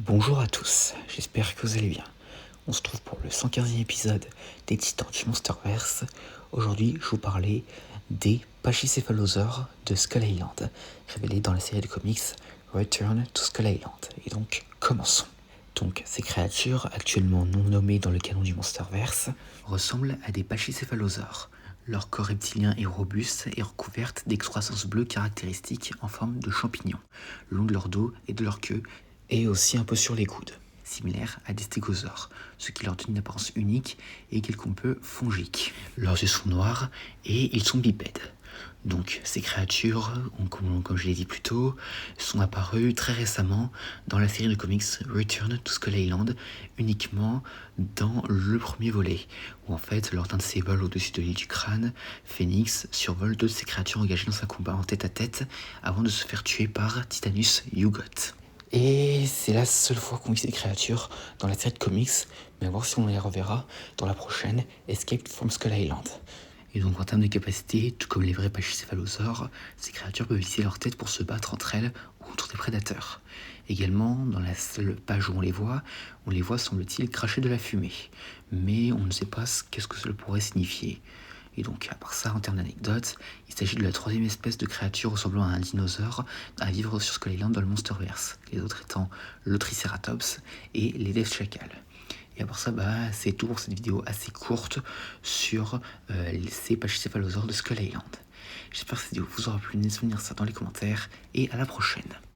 Bonjour à tous, j'espère que vous allez bien. On se trouve pour le 115e épisode des Titans du Monsterverse. Aujourd'hui, je vous parlais des pachycéphalosaures de Skull Island, révélés dans la série de comics Return to Skull Island. Et donc, commençons. Donc, ces créatures, actuellement non nommées dans le canon du Monsterverse, ressemblent à des pachycéphalosaures. Leur corps reptilien est robuste et recouverte d'excroissances bleues caractéristiques en forme de champignons, le long de leur dos et de leur queue, et aussi un peu sur les coudes, similaires à des stégosaures, ce qui leur donne une apparence unique et quelque peu fongique. Leurs yeux sont noirs et ils sont bipèdes. Donc ces créatures, comme je l'ai dit plus tôt, sont apparues très récemment dans la série de comics Return to Skull Island, uniquement dans le premier volet, où en fait, lors d'un de ses vols au-dessus de l'île du Crâne, Phoenix survole deux de ces créatures engagées dans un combat en tête-à-tête avant de se faire tuer par Titanus Yugoth. Et c'est la seule fois qu'on vit ces créatures dans la série de comics, mais à voir si on les reverra dans la prochaine Escape from Skull Island. Et donc en termes de capacité, tout comme les vrais pachycéphalosaures, ces créatures peuvent utiliser leur tête pour se battre entre elles ou contre des prédateurs. Également, dans la seule page où on les voit semble-t-il cracher de la fumée, mais on ne sait pas qu'est-ce que cela pourrait signifier. Et donc, à part ça, en termes d'anecdotes, il s'agit de la troisième espèce de créature ressemblant à un dinosaure à vivre sur Skull Island dans le Monsterverse, les autres étant le Triceratops et les Death Chacal. Et à part ça, c'est tout pour cette vidéo assez courte sur ces pachycéphalosaures de Skull Island. J'espère que cette vidéo vous aura plu, n'hésitez pas à me dire ça dans les commentaires, et à la prochaine.